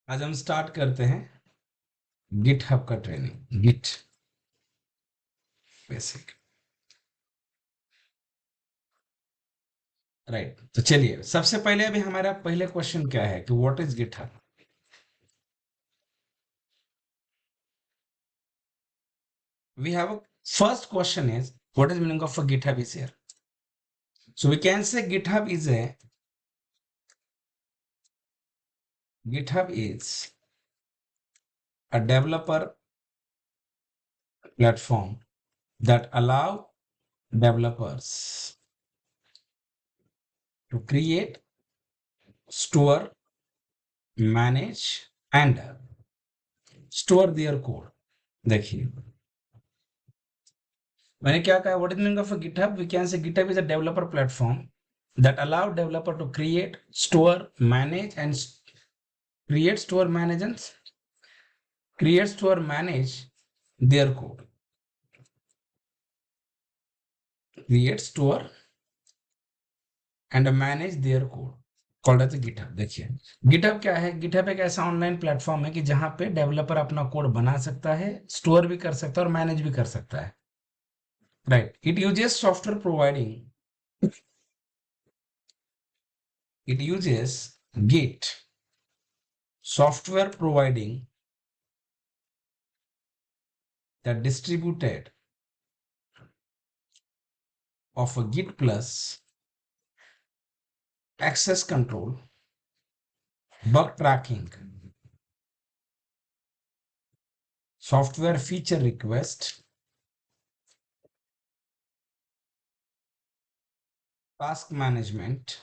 आज हम स्टार्ट करते हैं गिटहब का ट्रेनिंग। Git basic. राइट, तो चलिए सबसे पहले अभी हमारा पहले क्वेश्चन क्या है कि what is GitHub. We have a first question is what is meaning of a GitHub is here. So we can say GitHub is a developer platform that allow developers to create, store, manage and store their code। देखिए मैंने क्या कहा, what is meaning of a GitHub. We can say GitHub is a developer platform that allow developer to create, store, manage and create, store, manage and create, store, manage their code। create, store and manage their code called as GitHub। देखिए GitHub क्या है। GitHub एक ऐसा online platform है कि जहां पे developer अपना कोड बना सकता है, स्टोर भी कर सकता है और मैनेज भी कर सकता है। Right, it uses software providing, it uses Git software providing the distributed of a Git plus access control, bug tracking, software feature request, task management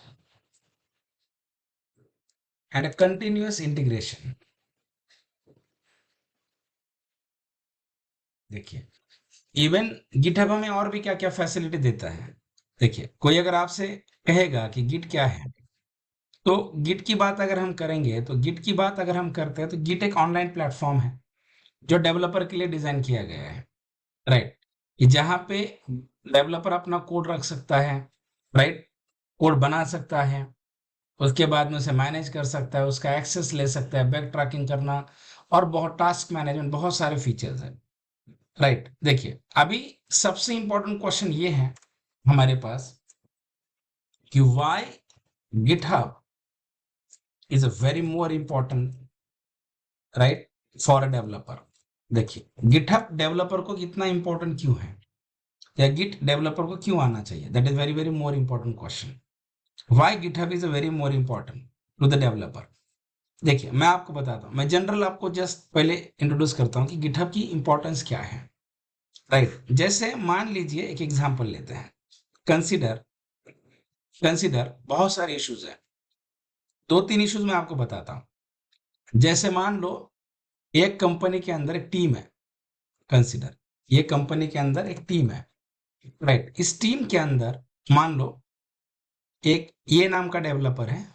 and a continuous integration। देखिए इवन गिटहब हमें और भी क्या क्या facility देता है। देखिए कोई अगर आपसे कहेगा कि गिट क्या है, तो गिट की बात अगर हम करेंगे, तो गिट की बात अगर हम करते हैं तो गिट एक ऑनलाइन प्लेटफॉर्म है जो डेवलपर के लिए डिजाइन किया गया है। राइट, कि जहाँ पे डेवलपर अपना कोड रख सकता है, राइट, कोड बना सकता है, उसके बाद में उसे मैनेज कर सकता है, उसका एक्सेस ले सकता है, बैक ट्रैकिंग करना और बहुत टास्क मैनेजमेंट, बहुत सारे फीचर्स हैं। राइट, देखिए अभी सबसे इंपॉर्टेंट क्वेश्चन ये है हमारे पास कि why GitHub is a very more important, right, for a developer. देखिए गिटहब डेवलपर को कितना इंपॉर्टेंट क्यों है, या गिट डेवलपर को क्यों आना चाहिए। That is very very more important question. Why GitHub is a very more important to the developer. देखिए मैं आपको बताता हूँ, मैं जनरल आपको जस्ट पहले इंट्रोड्यूस करता हूँ कि गिटहब की इंपॉर्टेंस क्या है। राइट, जैसे मान लीजिए एक एग्जांपल लेते हैं। कंसीडर कंसीडर बहुत सारे इश्यूज है, दो तीन इश्यूज मैं आपको बताता हूँ। जैसे मान लो एक कंपनी के अंदर एक टीम है। कंसीडर ये कंपनी के अंदर एक टीम है। राइट, इस टीम के अंदर मान लो एक ए नाम का डेवलपर है,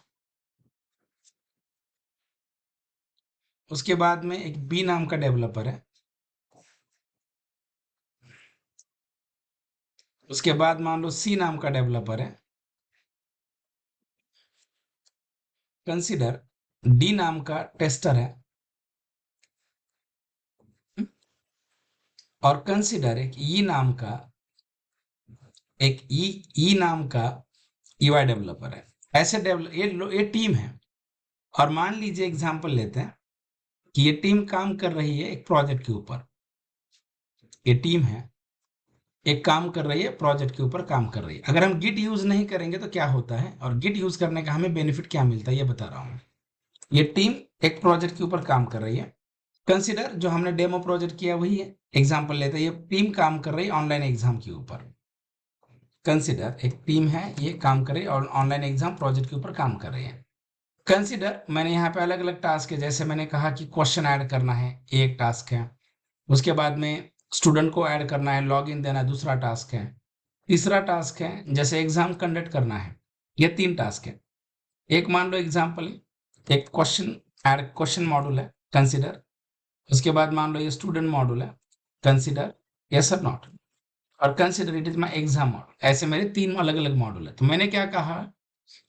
उसके बाद में एक बी नाम का डेवलपर है, उसके बाद मान लो सी नाम का डेवलपर है, कंसीडर डी नाम का टेस्टर है, और कंसीडर एक ई नाम का नाम का यूआई डेवलपर है। ऐसे डेवलप ये टीम है। और मान लीजिए एग्जांपल लेते हैं कि ये टीम काम कर रही है एक प्रोजेक्ट के ऊपर। ये टीम है, एक काम कर रही है, प्रोजेक्ट के ऊपर काम कर रही है। अगर हम गिट यूज नहीं करेंगे तो क्या होता है, और गिट यूज करने का हमें बेनिफिट क्या मिलता है ये बता रहा हूँ। ये टीम एक प्रोजेक्ट के ऊपर काम कर रही है। कंसिडर जो हमने डेमो प्रोजेक्ट किया वही है। एग्जाम्पल लेते हैं, ये टीम काम कर रही है ऑनलाइन एग्जाम के ऊपर। कंसिडर एक टीम है, ये काम कर रही है और ऑनलाइन एग्जाम प्रोजेक्ट के ऊपर काम कर रही है। कंसिडर मैंने यहाँ पे अलग अलग टास्क है, जैसे मैंने कहा कि क्वेश्चन ऐड करना है, एक टास्क है। उसके बाद में स्टूडेंट को ऐड करना है, लॉग इन देना है, दूसरा टास्क है। तीसरा टास्क है जैसे एग्जाम कंडक्ट करना है। ये तीन टास्क है। एक मान लो एग्जाम्पल, एक क्वेश्चन मॉड्यूल है कंसिडर। उसके बाद मान लो ये स्टूडेंट मॉड्यूल है कंसिडर, यस और नॉट, और consider it is my exam module. ऐसे मेरे तीन अलग अलग मॉड्यूल है। तो मैंने क्या कहा,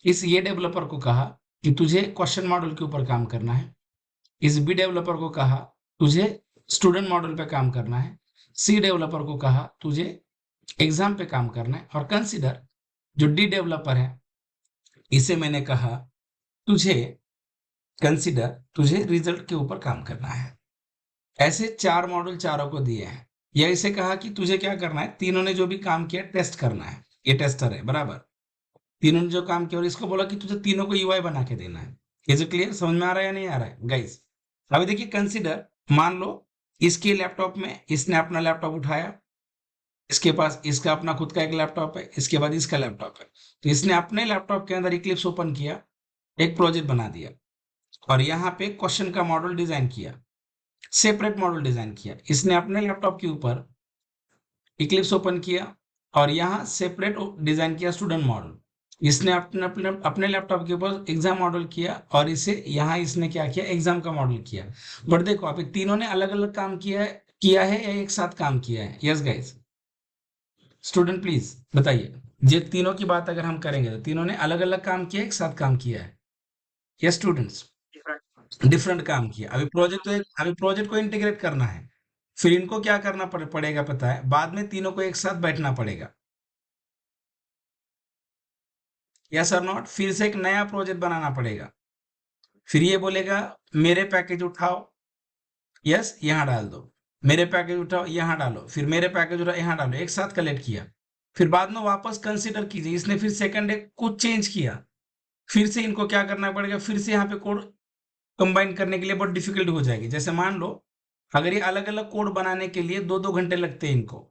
इस ये डेवलपर को कहा कि तुझे क्वेश्चन मॉड्यूल के ऊपर काम करना है, इस बी डेवलपर को कहा तुझे स्टूडेंट मॉडल पे काम करना है, सी डेवलपर को कहा तुझे एग्जाम पे काम करना है, और कंसीडर जो डी डेवलपर है इसे मैंने कहा तुझे कंसीडर तुझे रिजल्ट के ऊपर काम करना है। ऐसे 4 मॉडल चारों को दिए हैं, या इसे कहा कि तुझे क्या करना है, तीनों ने जो भी काम किया टेस्ट करना है, ये टेस्टर है बराबर, तीनों ने जो काम किया और इसको बोला कि तुझे तीनों को यूआई बना के देना है। Is it clear? समझ में आ रहा है या नहीं आ रहा है गाइस? अभी देखिए कंसीडर, मान लो इसके लैपटॉप में इसने अपना लैपटॉप उठाया, इसके पास इसका अपना खुद का एक लैपटॉप है, इसके बाद इसका लैपटॉप है, तो इसने अपने लैपटॉप के अंदर इक्लिप्स ओपन किया, एक प्रोजेक्ट बना दिया, और यहाँ पे क्वेश्चन का मॉडल डिजाइन किया, सेपरेट मॉडल डिजाइन किया। इसने अपने लैपटॉप के ऊपर इक्लिप्स ओपन किया और यहाँ सेपरेट डिजाइन किया स्टूडेंट मॉडल। इसने अपने अपने अपने लैपटॉप के ऊपर एग्जाम मॉडल किया और इसे यहाँ इसने क्या किया, एग्जाम का मॉडल किया। बट देखो अभी तीनों ने अलग अलग काम किया है या एक साथ काम किया है? यस गाइस, स्टूडेंट प्लीज बताइए। ये तीनों की बात अगर हम करेंगे तो तीनों ने अलग अलग काम किया, एक साथ काम किया है? यस स्टूडेंट्स, डिफरेंट काम किया। अभी प्रोजेक्ट को इंटीग्रेट करना है, फिर इनको क्या करना पड़ेगा पता है, बाद में तीनों को एक साथ बैठना पड़ेगा। यस और नॉट? फिर से एक नया प्रोजेक्ट बनाना पड़ेगा, फिर ये बोलेगा मेरे पैकेज उठाओ, यस यहाँ डाल दो, मेरे पैकेज उठाओ यहाँ डालो, फिर मेरे पैकेज उठाओ यहाँ डालो, एक साथ कलेक्ट किया। फिर बाद में वापस कंसीडर कीजिए, इसने फिर सेकंड डे कुछ चेंज किया, फिर से इनको क्या करना पड़ेगा, फिर से यहाँ पे कोड कंबाइन करने के लिए बहुत डिफिकल्ट हो जाएगी। जैसे मान लो अगर ये अलग अलग कोड बनाने के लिए 2-2 घंटे लगते हैं इनको,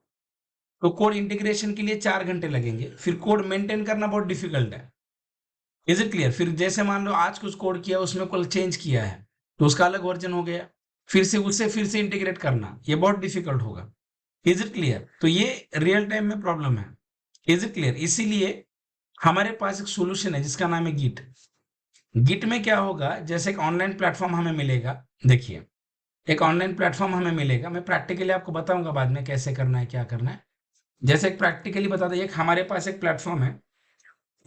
तो कोड इंटीग्रेशन के लिए 4 घंटे लगेंगे, फिर कोड मेंटेन करना बहुत डिफिकल्ट है। Is it clear? फिर जैसे मान लो आज कुछ कोड किया, उसमें कल चेंज किया है, तो उसका अलग वर्जन हो गया, फिर से उससे फिर से इंटीग्रेट करना ये बहुत डिफिकल्ट होगा। Is it clear? तो ये रियल टाइम में प्रॉब्लम है। Is it clear? इसीलिए हमारे पास एक सोल्यूशन है जिसका नाम है गिट। गिट में क्या होगा, जैसे एक ऑनलाइन प्लेटफॉर्म हमें मिलेगा, देखिए एक ऑनलाइन प्लेटफॉर्म हमें मिलेगा, मैं प्रैक्टिकली आपको बताऊंगा बाद में कैसे करना है क्या करना है। जैसे एक प्रैक्टिकली बता दें, हमारे पास एक प्लेटफॉर्म है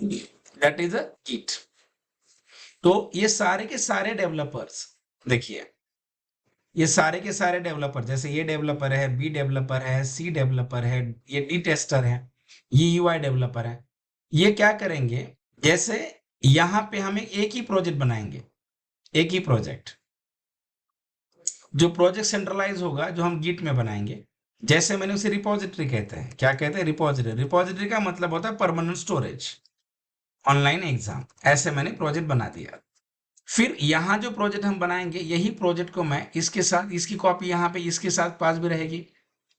दैट इज अ गिट। तो ये सारे के सारे डेवलपर्स, देखिए ये सारे के सारे डेवलपर, जैसे ये डेवलपर है, बी डेवलपर है, सी डेवलपर है, ये डी टेस्टर है, ये यूआई डेवलपर है, ये क्या करेंगे, जैसे यहाँ पे हम एक ही प्रोजेक्ट बनाएंगे, एक ही प्रोजेक्ट, जो प्रोजेक्ट सेंट्रलाइज होगा जो हम गिट में बनाएंगे, जैसे मैंने उसे रिपोजिटरी कहते हैं। क्या कहते हैं? रिपोजिटरी। रिपोजिटरी का मतलब होता है परमानेंट स्टोरेज, ऑनलाइन एग्जाम। ऐसे मैंने प्रोजेक्ट बना दिया। फिर यहाँ जो प्रोजेक्ट हम बनाएंगे, यही प्रोजेक्ट को मैं इसके साथ, इसकी कॉपी यहाँ पे इसके साथ पास भी रहेगी,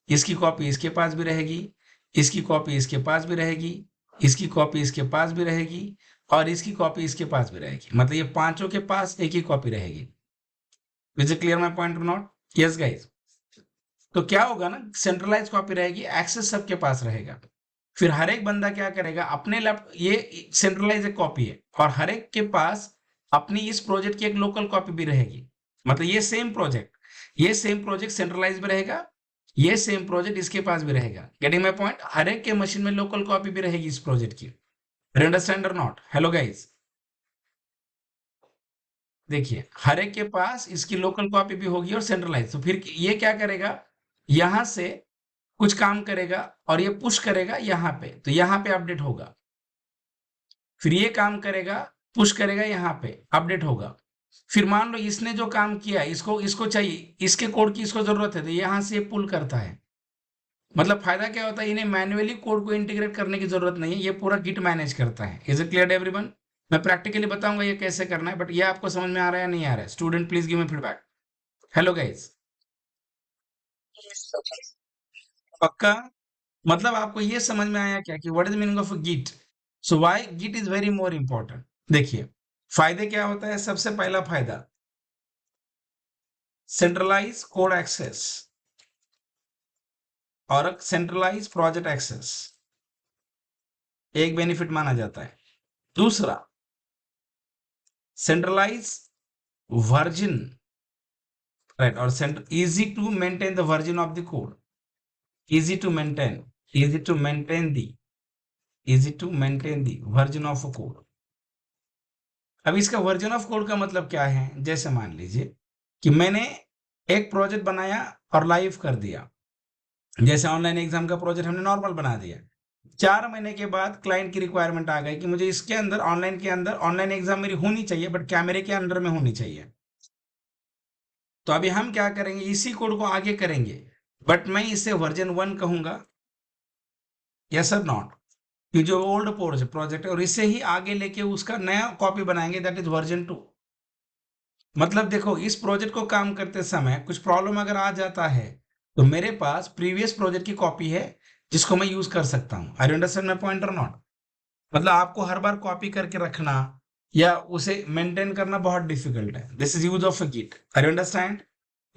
इसकी कॉपी इसके पास भी रहेगी, इसकी कॉपी इसके पास भी रहेगी, इसकी कॉपी इसके पास भी रहेगी, और इसकी कॉपी इसके पास भी रहेगी। मतलब ये पांचों के पास एक ही कॉपी रहेगी। Is it clear my point और नॉट? Yes guys. तो क्या होगा ना, सेंट्रलाइज कॉपी रहेगी, एक्सेस सबके पास रहेगा। फिर हर एक बंदा क्या करेगा, अपने लैपटॉप, ये सेंट्रलाइज एक कॉपी है और हर एक के पास अपनी इस प्रोजेक्ट की एक लोकल कॉपी भी रहेगी। मतलब ये सेम प्रोजेक्ट सेंट्रलाइज भी रहेगा, ये सेम प्रोजेक्ट इसके पास भी रहेगा। Getting my point? हर एक के मशीन में लोकल कॉपी भी रहेगी इस प्रोजेक्ट की। अंडरस्टैंड और नॉट? हेलो गाइज, देखिए हर एक के पास इसकी लोकल कॉपी भी होगी और सेंट्रलाइज। तो फिर ये क्या करेगा, यहां से कुछ काम करेगा और ये पुश करेगा यहाँ पे, तो यहाँ पे अपडेट होगा। फिर ये काम करेगा, पुश करेगा, यहाँ पे अपडेट होगा। फिर मान लो इसने जो काम किया, इसको इसको चाहिए, इसके कोड की इसको जरूरत है, तो यहाँ से ये पुल करता है। मतलब फायदा क्या होता है, इन्हें मैन्युअली कोड को इंटीग्रेट करने की जरूरत नहीं है, ये पूरा गिट मैनेज करता है। Is it clear everyone? मैं प्रैक्टिकली बताऊंगा ये कैसे करना है, बट ये आपको समझ में आ रहा है या नहीं आ रहा है? Student please give me feedback. Hello guys, पक्का? मतलब आपको ये समझ में आया क्या कि what is meaning of Git? So why Git is very more important. देखिए फायदे क्या होता है, सबसे पहला फायदा सेंट्रलाइज कोड एक्सेस और सेंट्रलाइज प्रोजेक्ट एक्सेस, एक बेनिफिट माना जाता है। दूसरा, सेंट्रलाइज वर्जन, राइट, और easy to maintain the version of the code, easy to maintain, easy to maintain the easy to maintain the version of a code. अब इसका version of code का मतलब क्या है, जैसे मान लीजिए कि मैंने एक प्रोजेक्ट बनाया और लाइव कर दिया। जैसे ऑनलाइन एग्जाम का प्रोजेक्ट हमने नॉर्मल बना दिया, 4 महीने के बाद क्लाइंट की रिक्वायरमेंट आ गई कि मुझे इसके अंदर ऑनलाइन के अंदर ऑनलाइन एग्जाम मेरी होनी चाहिए, बट कैमरे के अंडर में होनी चाहिए। तो अभी हम क्या करेंगे, इसी कोड को आगे करेंगे, बट मैं इसे वर्जन 1 कहूंगा, यस सर नॉट, कि जो ओल्ड प्रोजेक्ट है, और इसे ही आगे लेके उसका नया कॉपी बनाएंगे, दैट इज वर्जन 2। मतलब देखो, इस प्रोजेक्ट को काम करते समय कुछ प्रॉब्लम अगर आ जाता है, तो मेरे पास प्रीवियस प्रोजेक्ट की कॉपी है जिसको मैं यूज कर सकता हूँ। आई अंडरस्टैंड माई पॉइंट और नॉट? मतलब आपको हर बार कॉपी करके रखना या उसे मेंटेन करना बहुत डिफिकल्ट है। This is use of a Git. I understand?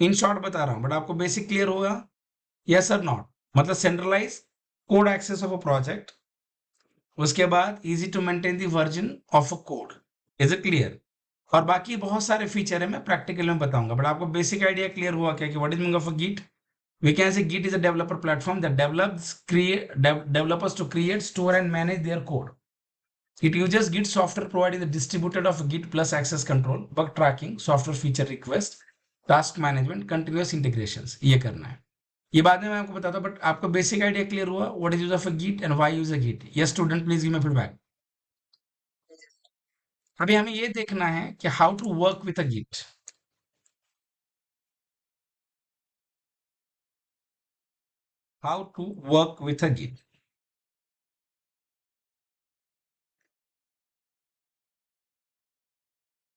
In short बता रहा हूँ, बट आपको बेसिक क्लियर होगा, यस और नॉट? मतलब centralize code access of a project, उसके बाद easy to maintain the version of a code. Is it clear? और बाकी बहुत सारे फीचर है, मैं प्रैक्टिकल में बताऊंगा, बट आपको बेसिक आइडिया क्लियर हुआ क्या कि what is meaning of a Git? We can say Git is a developer platform that developers to create, store, and manage their code. It uses Git software providing the distributed of Git plus access control, bug tracking, software feature request, task management, continuous integrations. ये करना है, ये बाद में मैं आपको बताता हूँ, बट आपको बेसिक आइडिया क्लियर हुआ what is use of a git and why use a git? Yes student, please give me feedback. अभी हमें ये देखना है कि how to work with a git. How to work with a Git,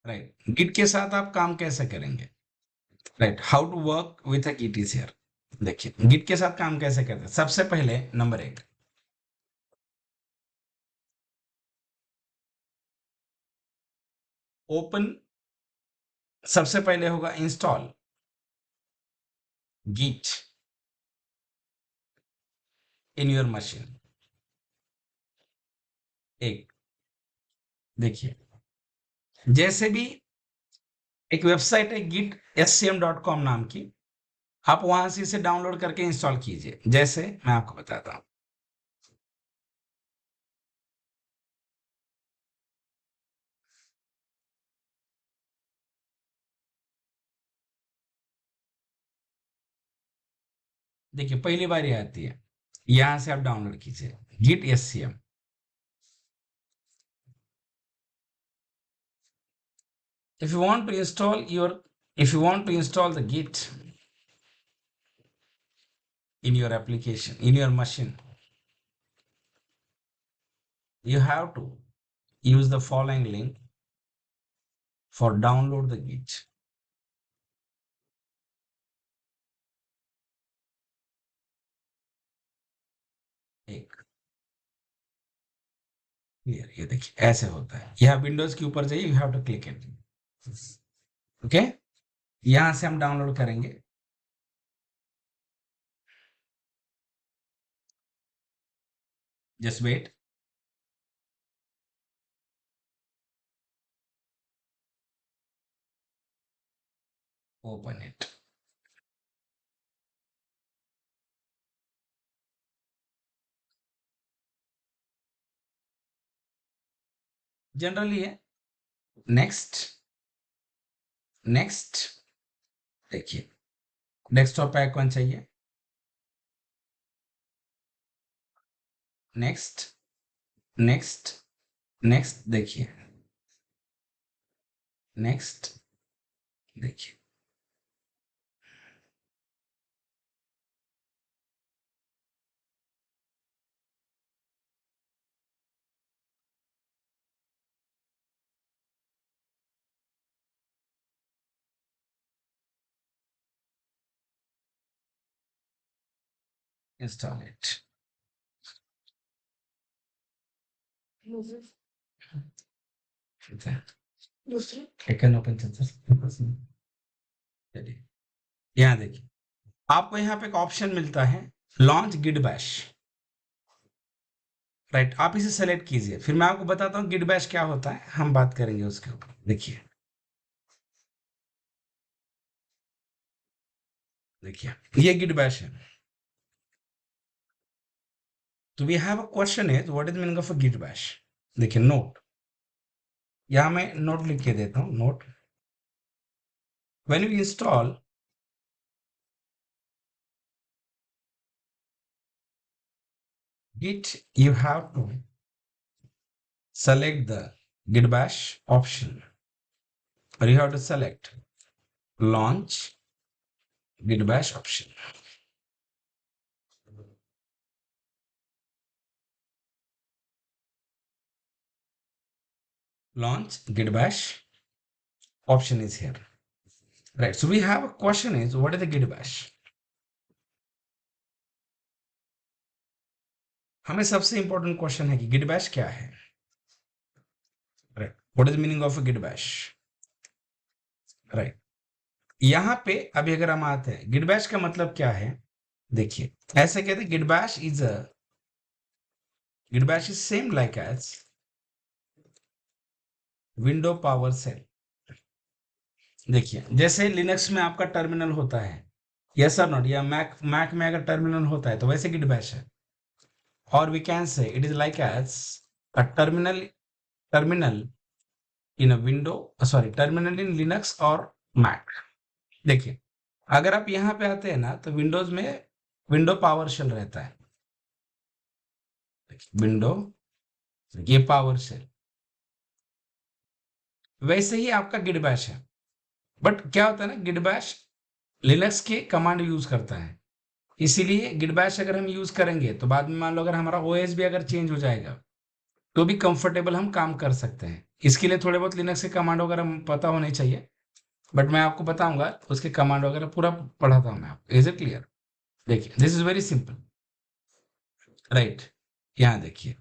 right? Git के साथ आप काम कैसे करेंगे, right? How to work with a Git is here. देखिए गिट के साथ काम कैसे करते हैं। सबसे पहले नंबर 1, ओपन, सबसे पहले होगा install Git in your machine. एक, देखिए, जैसे भी एक वेबसाइट है गिट scm.com नाम की, आप वहां से इसे डाउनलोड करके इंस्टॉल कीजिए। जैसे मैं आपको बताता हूं, देखिए पहली बार ये आती है, यहां से आप डाउनलोड कीजिए Git scm। if you want to install your if you want to install the git in your application, in your machine, you have to use the following link for download the git। एक, clear? ये देखिए ऐसे होता है, यह Windows के ऊपर जाइए, you have to click it, okay? यहां से हम डाउनलोड करेंगे। Just wait, open it. Generally है, नेक्स्ट, नेक्स्ट, देखिए डेस्कटॉप पे आइकॉन चाहिए, नेक्स्ट, नेक्स्ट, नेक्स्ट, देखिए नेक्स्ट, देखिए install it. Click and open sensor. चलिए यहाँ देखिए, आपको यहाँ पे एक ऑप्शन मिलता है लॉन्च गिट बैश, राइट? आप इसे सेलेक्ट कीजिए, फिर मैं आपको बताता हूँ गिट बैश क्या होता है, हम बात करेंगे उसके ऊपर। देखिए, देखिए ये गिट बैश है। तो we have a question is what is meaning of a Git Bash? देखिए नोट, यहाँ मैं नोट लिख के देता हूँ, note when you install Git, you have to select the Git bash option, or you have to select launch Git bash option. Launch Git bash option is here. Right. So we have a question is, what is the Git bash? हमें सबसे important question है कि Git Bash क्या है. Right. What is meaning of a Git Bash. Right. यहां पे अभी अगर हम आते हैं, गिट बैश का मतलब क्या है. देखिए, ऐसे कहते हैं Git Bash is same like as window power shell. देखिए, जैसे लिनक्स में आपका टर्मिनल होता है, यस और नॉट, या मैक में अगर टर्मिनल होता है तो वैसे गिट बैश है. और we can say it is like as a terminal in a window, sorry, terminal in Linux और मैक. देखिए, अगर आप यहां पे आते हैं ना, तो विंडोज में विंडो पावर शेल रहता है. विंडो, ये पावर शेल, वैसे ही आपका गिट बैश है. बट क्या होता है ना, गिट बैश लिनक्स के कमांड यूज करता है, इसीलिए गिट बैश अगर हम यूज करेंगे तो बाद में मान लो अगर हमारा ओएस भी अगर चेंज हो जाएगा तो भी कंफर्टेबल हम काम कर सकते हैं. इसके लिए थोड़े बहुत लिनक्स के कमांड वगैरह पता होने चाहिए, बट मैं आपको बताऊंगा उसके कमांड वगैरह पूरा पढ़ाता हूं मैं आपको. Is it clear. देखिए, this is very simple. Right. यहाँ देखिए,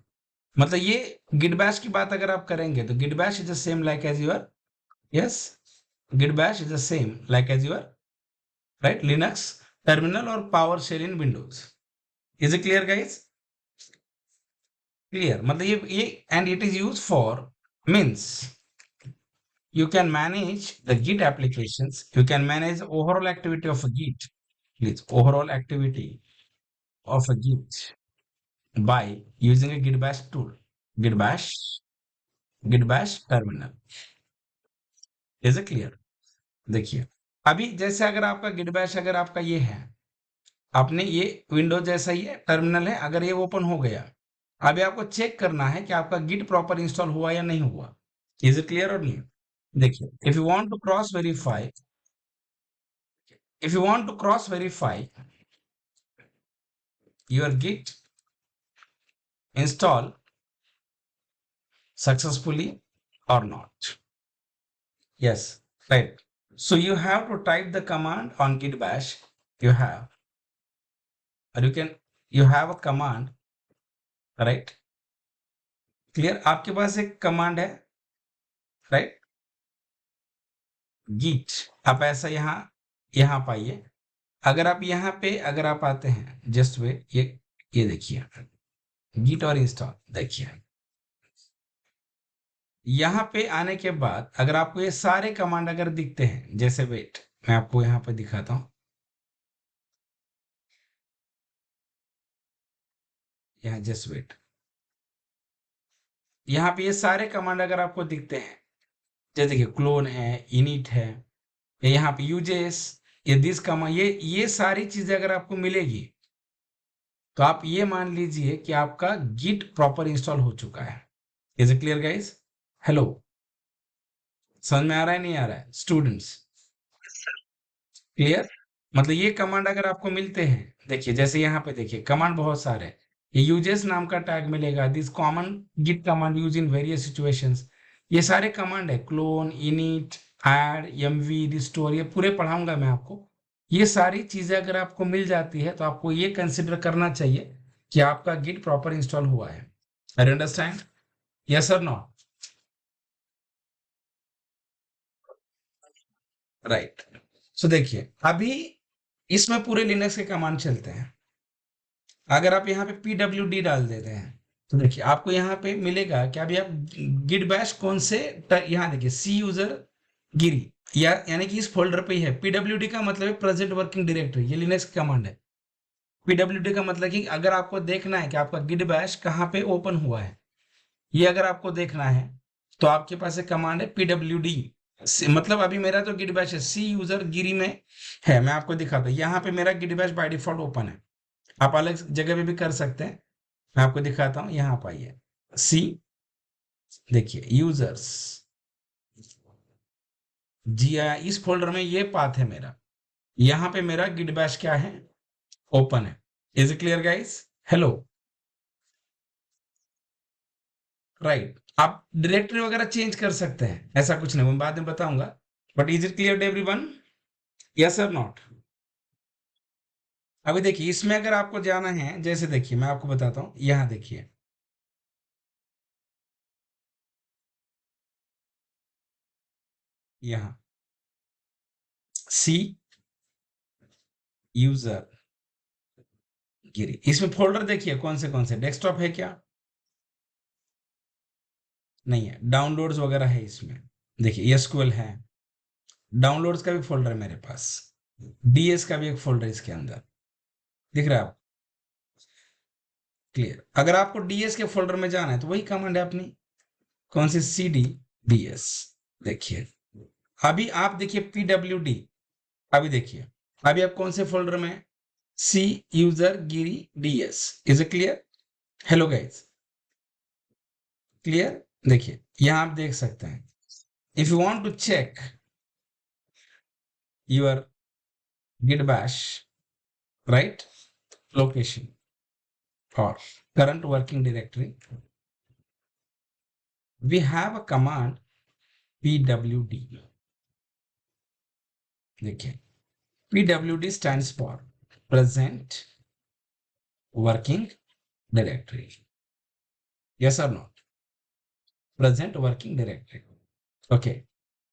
मतलब ये गिट बैश की बात अगर आप करेंगे तो Git Bash is the same like as your, yes, Git Bash is the same like as your, right, Linux terminal और PowerShell in Windows. Is it clear guys. Clear. मतलब ये and it is use for, means you can manage the Git applications, you can manage the overall activity of a Git, please, overall activity of a Git by using a Git bash tool, Git bash, Git bash terminal. Is it clear. देखिए, अभी जैसे अगर आपका Git bash अगर आपका ये है, आपने ये विंडो जैसा ही है, टर्मिनल है, अगर ये ओपन हो गया, अभी आपको चेक करना है कि आपका गिट प्रॉपर इंस्टॉल हुआ या नहीं हुआ. इज इट क्लियर और नहीं. देखिए, if you want to cross verify, if you want to cross verify your git install successfully or not, yes, right, so you have to type the command on git bash. You have, or you have a command, right. Clear. आपके पास एक command है, right, git. आप ऐसा यहां पाइए. अगर आप यहाँ पे अगर आप आते हैं, जस्ट वे, ये देखिए git और इंस्टॉल. देखिए, यहाँ पे आने के बाद अगर आपको ये सारे कमांड अगर दिखते हैं, जैसे वेट, मैं आपको यहाँ पे दिखाता हूँ, यहाँ जस्ट वेट, यहाँ पे ये सारे कमांड अगर आपको दिखते हैं, जैसे देखिए क्लोन है, इनिट है, या यहाँ पे यूजेस, ये दिस कमांड, ये सारी चीजें अगर आपको मिलेगी तो आप ये मान लीजिए कि आपका गिट प्रॉपर इंस्टॉल हो चुका है. Is it clear guys. Hello, समझ में आ रहा है नहीं आ रहा है स्टूडेंट्स. क्लियर. मतलब ये कमांड अगर आपको मिलते हैं, देखिए जैसे यहाँ पे देखिए कमांड बहुत सारे हैं. ये यूजेस नाम का टैग मिलेगा, this common Git command use in various situations. ये सारे कमांड है, clone, init, add, MV, restore, ये पूरे पढ़ाऊंगा मैं आपको. ये सारी चीजें अगर आपको मिल जाती है तो आपको ये कंसिडर करना चाहिए कि आपका गिट प्रॉपर इंस्टॉल हुआ है. I understand. यस और नो. राइट. सो देखिए, अभी इसमें पूरे लिनक्स के कमांड चलते हैं. अगर आप यहाँ पे pwd डाल देते हैं तो देखिए आपको यहाँ पे मिलेगा कि अभी आप गिट बैश कौन से, यहाँ देखिए सी यूजर गिरी, या यानी कि इस फोल्डर पे ही है. pwd का मतलब है प्रेजेंट वर्किंग डायरेक्टरी. ये लिनक्स की कमांड है. pwd का मतलब कि अगर आपको देखना है कि आपका गिट बैश कहाँ पे ओपन हुआ है, ये अगर आपको देखना है तो आपके पास एक कमांड है pwd. मतलब अभी मेरा जो गिट बैश है सी यूजर गिरी में है, मैं आपको दिखाता हूँ। यहाँ पे मेरा Git Bash by default open है, आप अलग जगह पे भी कर सकते हैं। मैं आपको दिखाता हूँ, यहाँ पर आइए, सी, देखिए यूजर्स, जी इस फोल्डर में ये पाथ है मेरा, यहाँ पे मेरा गिट बैश क्या है, ओपन है। Is it clear guys? Hello, right. आप डायरेक्टरी वगैरह चेंज कर सकते हैं, ऐसा कुछ नहीं, मैं बाद में बताऊंगा। But is it clear to everyone? Yes और नॉट? अभी देखिए इसमें अगर आपको जाना है, जैसे देखिए मैं आपको बताता हूँ, यहाँ देखिए, यहाँ सी यूजर गिरी, इसमें फोल्डर देखिए कौन से डेस्कटॉप है क्या? नहीं है। डाउनलोड्स वगैरह है इसमें, देखिए एसक्यूएल है, डाउनलोड्स का भी फोल्डर है मेरे पास, डीएस का भी एक फोल्डर इसके अंदर, दिख रहा है आप? क्लियर। अगर आपको डीएस के फोल्डर में जाना है तो वही कमांड है अपनी, कौन सी, सी डी डीएस। देखिए अभी आप देखिए पीडब्ल्यू डी, अभी देखिए अभी आप कौन से फोल्डर में, सी यूजर गिरी डीएस। Is it clear? Hello guys, clear? देखिए यहां आप देख सकते हैं, if you want to check your git bash, right, location or current working directory, we have a command pwd। देखिए pwd stands for present working directory, yes or not? Present working directory, okay,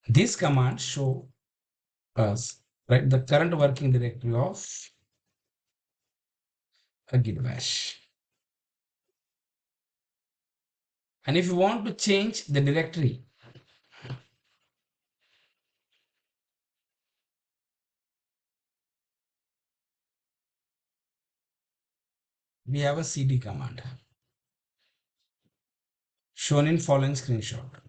this command show us, right, the current working directory of a git bash. And if you want to change the directory, we have a cd command shown in following screenshot.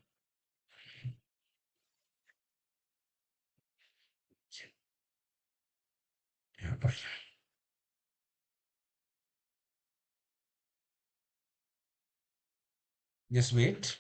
यहाँ पर just wait.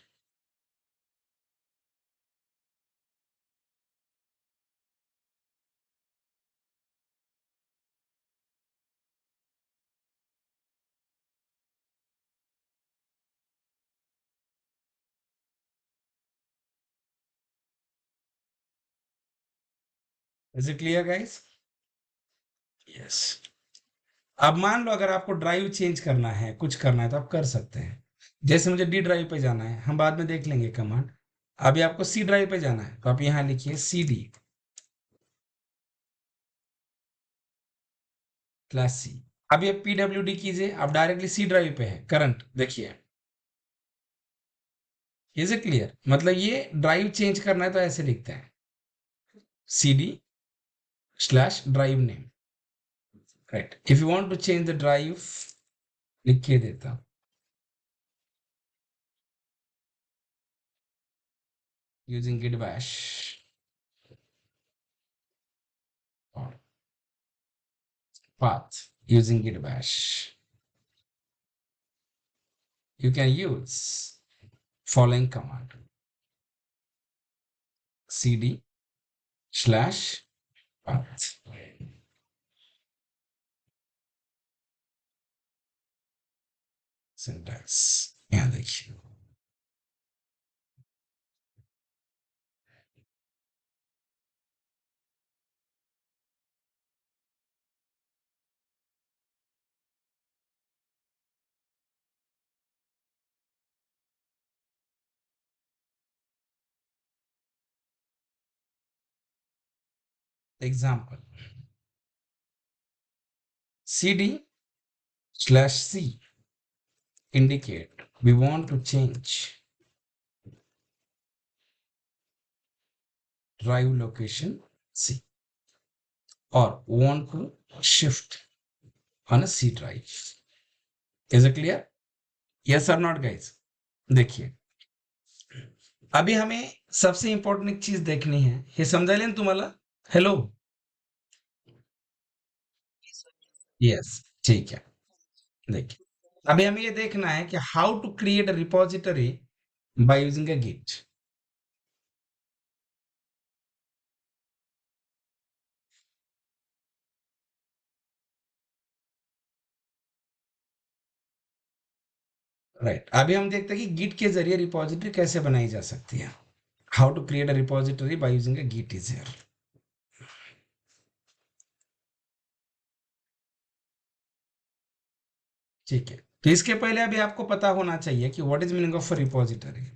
Is it clear guys? Yes. अब मान लो अगर आपको drive change करना है, कुछ करना है, तो आप कर सकते हैं। जैसे मुझे डी ड्राइव पे जाना है, हम बाद में देख लेंगे कमांड। अभी आपको सी ड्राइव पे जाना है तो आप यहाँ लिखिए सी डी स्लैश सी। अभी आप पीडब्ल्यू डी कीजिए, आप डायरेक्टली सी ड्राइव पे है करंट, देखिए। Is it clear? मतलब ये ड्राइव चेंज करना है तो ऐसे लिखते हैं, C D slash drive name, right. If you want to change the drive, लिखिए देता हूं, यूजिंग गिट बैश और path using git bash, you can use following command, cd slash path, syntax यहाँ देखिए, example, cd slash c indicate we want to change drive location c or want to shift on a c drive. Is it clear? Yes or not guys? देखिए अभी हमें सबसे important एक चीज देखनी है, हे समजायला ना तुम्हाला? हेलो? यस, ठीक है। देखिए, अभी हमें ये देखना है कि how to create a repository by using a Git. Right, अभी हम देखते हैं कि गिट के जरिए रिपॉजिटरी कैसे बनाई जा सकती है। How to create a repository by using a Git is here. ठीक है, तो इसके पहले अभी आपको पता होना चाहिए कि what is meaning of a repository.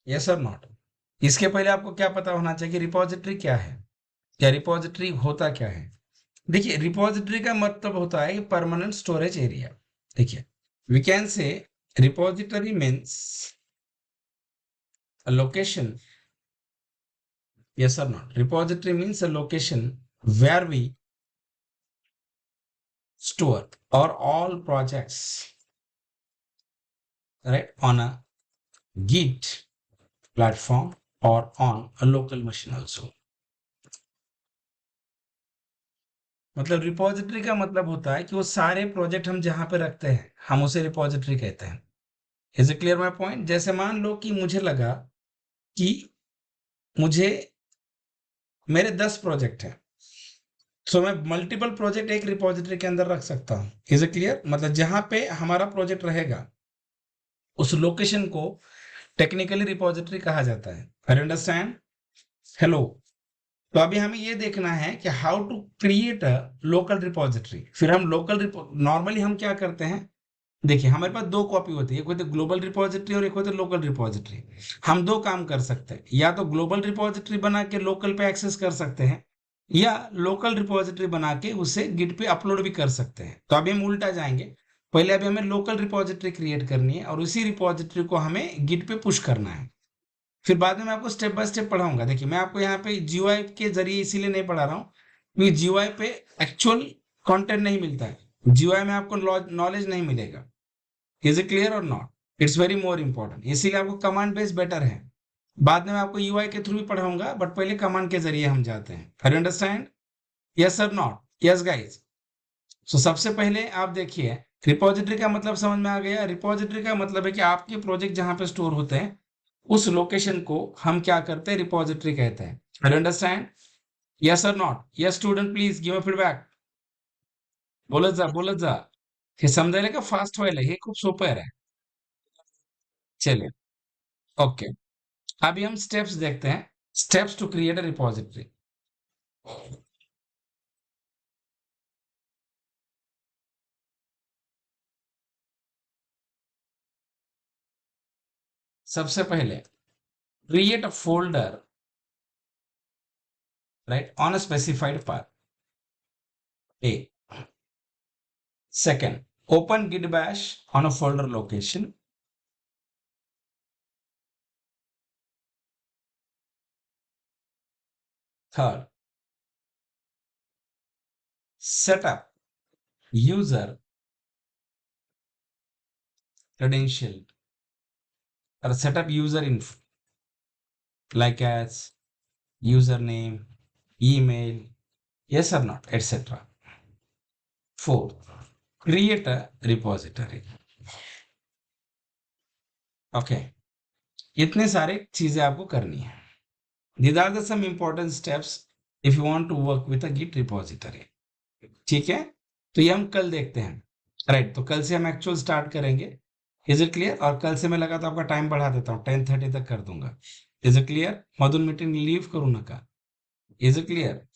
Yes और नॉट? इसके पहले आपको क्या पता होना चाहिए कि रिपॉजिटरी क्या है, या रिपॉजिटरी होता क्या है। देखिए, रिपॉजिटरी का मतलब होता है परमानेंट स्टोरेज एरिया। देखिए, we can say repository means a location. Yes or not? Repository means a location where we store our all projects, right, on a Git platform or on a local machine also. मतलब repository का मतलब होता है कि वो सारे project हम जहां पे रखते हैं हम उसे रिपॉजिटरी कहते हैं। Is it clear my point? जैसे मान लो कि मुझे लगा कि मुझे मेरे 10 प्रोजेक्ट हैं, सो मैं मल्टीपल प्रोजेक्ट एक रिपॉजिटरी के अंदर रख सकता हूँ। Is it clear? मतलब जहां पे हमारा प्रोजेक्ट रहेगा उस लोकेशन को टेक्निकली रिपॉजिटरी कहा जाता है। I understand? हेलो? तो अभी हमें ये देखना है कि how to create a local repository. फिर हम लोकल नॉर्मली हम क्या करते हैं, देखिए हमारे पास दो कॉपी होती है, एक होती है ग्लोबल रिपॉजिटरी और एक होती है लोकल रिपॉजिटरी। हम दो काम कर सकते हैं, या तो ग्लोबल रिपॉजिटरी बना के लोकल पे एक्सेस कर सकते हैं, या लोकल रिपॉजिटरी बना के उसे गिट पे अपलोड भी कर सकते हैं। तो अभी हम उल्टा जाएंगे, पहले अभी हमें लोकल रिपॉजिटरी क्रिएट करनी है और उसी रिपॉजिटरी को हमें गिट पे पुश करना है। फिर बाद में मैं आपको स्टेप बाय स्टेप पढ़ाऊंगा। देखिए, मैं आपको यहाँ पे जीयूआई के जरिए इसीलिए नहीं पढ़ा रहा हूँ क्योंकि जीयूआई पे एक्चुअल कंटेंट नहीं मिलता है, जीयूआई में आपको नॉलेज नहीं मिलेगा। इज इट क्लियर और not? It's very more important, इसीलिए आपको कमांड बेस बेटर है। बाद में मैं आपको यूआई के थ्रू भी पढ़ाऊंगा, बट पहले कमांड के जरिए हम जाते हैं। Are you understand? यस और नॉट? Yes guys? सो सबसे पहले आप देखिए, रिपॉजिटरी का मतलब समझ में आ गया। रिपॉजिटरी का मतलब है कि आपके प्रोजेक्ट जहां पे स्टोर होते हैं उस लोकेशन को हम क्या करते हैं, रिपॉजिटरी कहते हैं। Are you understand? यस और not? Yes student, please give a feedback. बोलत जा, बोलत जा. हे समजायला का फास्ट व्हायला, हे खूप सोपं आहे. चलिए, ओके, अभी हम स्टेप्स देखते हैं। Steps to create a repository. सबसे पहले create a folder, right, on a specified path a. Second, open git bash on a folder location. Third, set up user credential or set up user info like as username, email, yes or not, etc. Fourth, create a repository. Okay, इतने सारे चीजें आपको करनी है. These are the some important steps if you want to work with a Git repository. ठीक है, तो ये हम कल देखते हैं. राइट, तो कल से हम एक्चुअल स्टार्ट करेंगे. Is it clear? और कल से मैं लगा तो आपका टाइम बढ़ा देता हूँ, 10:30 तक कर दूंगा. Is it clear? मधुन मीटिंग लीव करू नका. Is it clear?